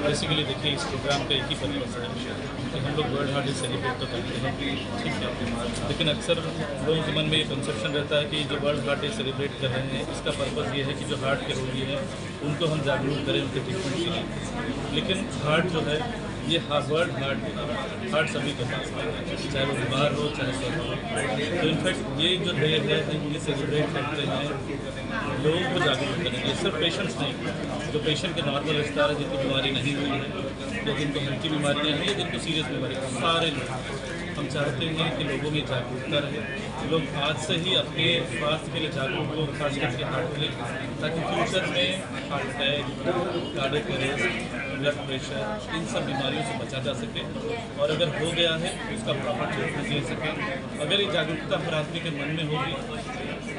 Basically देखिए, इस programme का एक ही पर्पज़ है कि हम लोग वर्ल्ड हार्ट डे सेलिब्रेट तो करते हैं, ठीक है, लेकिन अक्सर लोगों के मन में ये कंसेप्शन रहता है कि जो वर्ल्ड हार्ट डे सेलिब्रेट कर रहे हैं इसका पर्पज़ ये है कि जो हार्ट के रोगी हैं उनको हम जागरूक करें उनके ट्रीटमेंट के लिए। लेकिन हार्ट जो है ये वर्ल्ड हार्ट सभी के पास है, चाहे वो बीमार हो चाहे स्वस्थ हो। तो इनफैक्ट ये जो डे है हम ये सेलिब्रेट करते हैं लोगों को जागरूक करेंगे, सिर्फ पेशेंट्स नहीं, जो पेशेंट के नॉर्मल स्टार है, जिनको बीमारी नहीं हुई है या जिनको हल्की बीमारियाँ हैं या जिनको सीरियस बीमारी है, सारे लोग हम चाहते हैं कि लोगों में जागरूकता रहे, लोग आज से ही अपने स्वास्थ्य के लिए जागरूक हो, खास करके हार्ट के लिए, ताकि फ्यूचर में heart attack, cardiac arrest, blood pressure, इन सब बीमारियों से बचा जा सके। और अगर हो गया है तो उसका प्रॉपर ट्रीटमेंट ले सकें। अगर ये जागरूकता हर आदमी के मन में होगी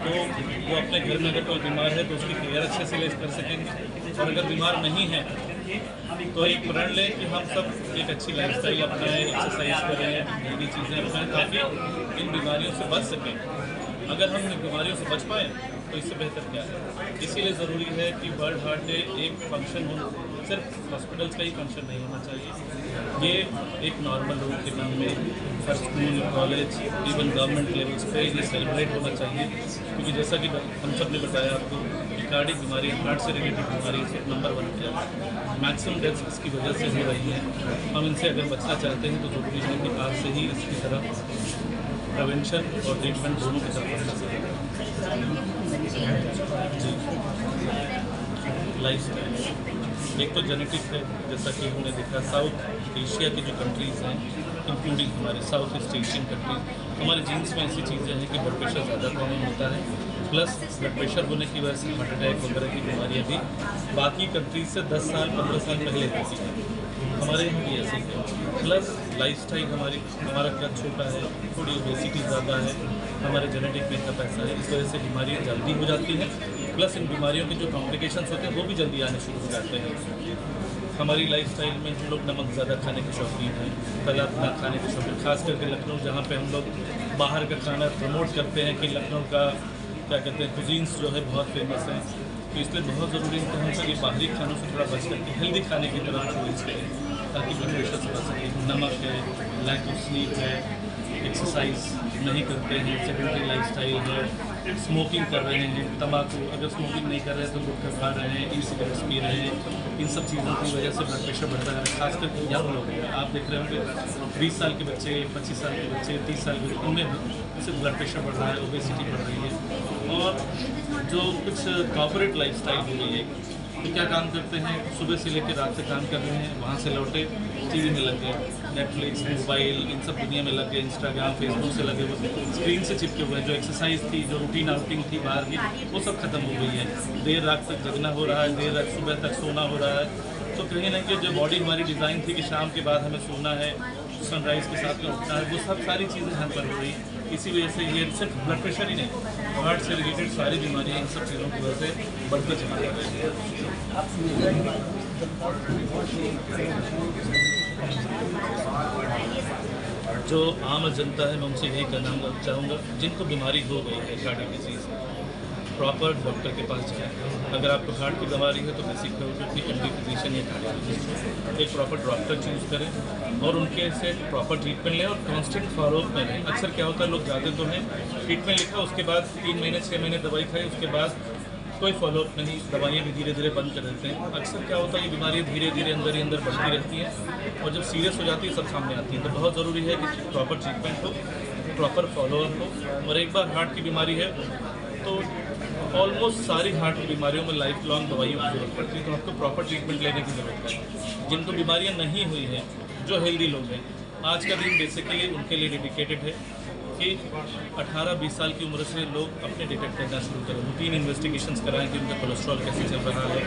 तो वो अपने घर में अगर कोई बीमार है तो उसकी केयर अच्छे से ले कर सकेंगे, और अगर बीमार नहीं है तो एक प्रण लें कि हम सब एक अच्छी लाइफस्टाइल अपनाएं, एक्सरसाइज करें, नई चीज़ें अपनाएं ताकि इन बीमारियों से बच सकें। अगर हम इन बीमारियों से बच पाएँ तो इससे बेहतर क्या है। इसीलिए ज़रूरी है कि वर्ल्ड हार्ट डे एक फंक्शन हो, सिर्फ हॉस्पिटल्स का ही फंक्शन नहीं होना चाहिए, ये एक नॉर्मल लोगों के नाम में हर school, college, even government levels पे ये सेलिब्रेट होना चाहिए। क्योंकि जैसा कि हम सब ने बताया आपको कि कार्डियक बीमारी, हार्ट से रिलेटेड बीमारी इस वक्त नंबर 1 पे है, मैक्सिमम डेथ्स इसकी वजह से हो रही हैं। हम इनसे अगर बचना चाहते हैं तो ज़रूरी है कि आज से ही इसकी तरफ प्रिवेंशन और ट्रीटमेंट दोनों की तरफ बढ़ना चाहिए। लाइफ स्टाइल एक तो जेनेटिक है, जैसा कि हमने देखा साउथ एशिया की जो कंट्रीज़ हैं, इंक्लूडिंग हमारे साउथ ईस्ट एशियन कंट्रीज, हमारे जीन्स में ऐसी चीज़ें हैं कि ब्लड प्रेशर ज़्यादा कॉमन होता है, प्लस ब्लड प्रेशर होने की वजह से हार्ट अटैक वगैरह की बीमारियाँ भी बाकी कंट्रीज से 10 साल 15 साल पहले होती हैं, हमारे यहाँ भी ऐसे ही है। प्लस लाइफस्टाइल हमारा कद छोटा है, थोड़ी ओबेसिटी ज़्यादा है, हमारे जेनेटिक मेकअप ऐसा है, इस वजह से बीमारियाँ जल्दी हो जाती हैं। प्लस इन बीमारियों के जो कॉम्प्लिकेशंस होते हैं वो भी जल्दी आने शुरू हो जाते हैं। हमारी लाइफस्टाइल में हम लोग नमक ज़्यादा खाने के शौकीन हैं, तला अपना खाने के शौकीन, खास करके लखनऊ जहाँ पे हम लोग बाहर का खाना प्रमोट करते हैं कि लखनऊ का क्या कहते हैं कुजीन्स जो है बहुत फेमस है। तो इसलिए बहुत ज़रूरी है कि हम सब ये बाहरी खानों से थोड़ा बच करके हेल्दी खाने की तरफ चॉइस करें ताकि ब्लड प्रेशर से बच सके। नमक है, लैक ऑफ स्लीप है, एक्सरसाइज नहीं करते हैं, सेडेंटरी लाइफस्टाइल है, स्मोकिंग कर रहे हैं, तंबाकू, अगर स्मोकिंग नहीं कर रहे हैं तो गुटखा खा रहे हैं, ई सिगरेट्स पी रहे हैं, इन सब चीज़ों की वजह से ब्लड प्रेशर बढ़ता है। खासकर यंग लोग हैं, आप देख रहे होंगे 20 साल के बच्चे, 25 साल के बच्चे, 30 साल के, उनमें सिर्फ ब्लड प्रेशर बढ़ रहा है, ओबेसिटी बढ़ रही है। और जो कुछ कॉर्पोरेट लाइफस्टाइल हो गई है, तो क्या काम करते हैं, सुबह से लेकर रात तक काम कर रहे हैं, वहाँ से लौटे टीवी में लग गए, नेटफ्लिक्स, मोबाइल, इन सब दुनिया में लग गए, इंस्टाग्राम, फेसबुक से लगे हुए, स्क्रीन से चिपके हुए हैं। जो एक्सरसाइज थी, जो रूटीन आउटिंग थी बाहर की, वो सब खत्म हो गई है। देर रात तक जगना हो रहा है, देर रात सुबह तक सोना हो रहा है। तो कहीं ना कहीं जो बॉडी हमारी डिज़ाइन थी कि शाम के बाद हमें सोना है, सनराइज़ के साथ में उठना है, वो सब सारी चीज़ें यहाँ पर हो रही। इसी वजह से ये सिर्फ ब्लड प्रेशर ही नहीं, हार्ट से रिलेटेड सारी बीमारियाँ इन सब चीज़ों की वजह से बढ़ते चली जा रही है। जो आम जनता है मैं उनसे यही कहना चाहूँगा, जिनको बीमारी हो गई है कार्डियक डिजीज़, प्रॉपर डॉक्टर के पास जाएँ। अगर आपको हार्ट की बीमारी है तो बेसिक अपनी एमडी फिजिशियन या कार्डियोलॉजिस्ट एक प्रॉपर डॉक्टर चूज़ करें और उनके से प्रॉपर ट्रीटमेंट लें और कांस्टेंट फॉलोअप में रहें। अक्सर क्या होता है, लोग जाते तो हैं, ट्रीटमेंट लिखा, उसके बाद 3 महीने 6 महीने दवाई खाई, उसके बाद कोई फॉलोअप नहीं, दवाइयाँ भी धीरे धीरे बंद कर देते हैं। अक्सर क्या होता है, ये बीमारियाँ धीरे धीरे अंदर ही अंदर बढ़ती रहती हैं और जब सीरियस हो जाती है सब सामने आती हैं। तो बहुत ज़रूरी है कि प्रॉपर ट्रीटमेंट हो, प्रॉपर फॉलोअप हो। और एक बार हार्ट की बीमारी है तो ऑलमोस्ट सारी हार्ट की बीमारियों में लाइफ लॉन्ग दवाइयों की ज़रूरत पड़ती है, तो आपको प्रॉपर ट्रीटमेंट लेने की ज़रूरत है। जिनको बीमारियां नहीं हुई हैं, जो हेल्दी लोग हैं, आज का दिन बेसिकली उनके लिए डेडिकेटेड है कि 18-20 साल की उम्र से लोग अपने डिटेक्ट करना शुरू करें, रूटीन इन्वेस्टिगेशंस कराएं कि उनका कोलेस्ट्रॉल कैसे चल रहा है।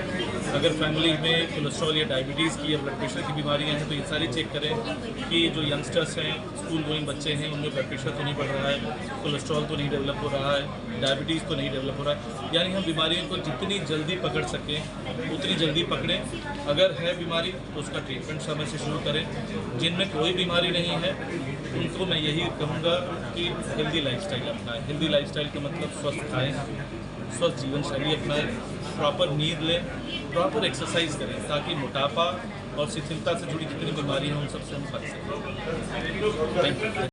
अगर फैमिली में कोलेस्ट्रॉल या डायबिटीज़ की या ब्लड प्रेशर की बीमारियां हैं तो ये सारी चेक करें कि जो यंगस्टर्स हैं, स्कूल गोइंग बच्चे हैं, उनमें ब्लड प्रेशर तो नहीं बढ़ रहा है, कोलेस्ट्रॉल तो नहीं डेवलप हो रहा है, डायबिटीज़ तो नहीं डेवलप हो रहा है। यानी हम बीमारियों को जितनी जल्दी पकड़ सकें उतनी जल्दी पकड़ें। अगर है बीमारी तो उसका ट्रीटमेंट समय से शुरू करें। जिनमें कोई बीमारी नहीं है उनको मैं यही कहूँगा कि हेल्दी लाइफस्टाइल अपनाएं। हेल्दी लाइफस्टाइल का मतलब स्वस्थ खाएं, स्वस्थ जीवन शैली अपनाएं, प्रॉपर नींद लें, प्रॉपर एक्सरसाइज करें, ताकि मोटापा और शिथिलता से जुड़ी जितनी बीमारियां हैं उन सबसे हम बच सकें। Thank you.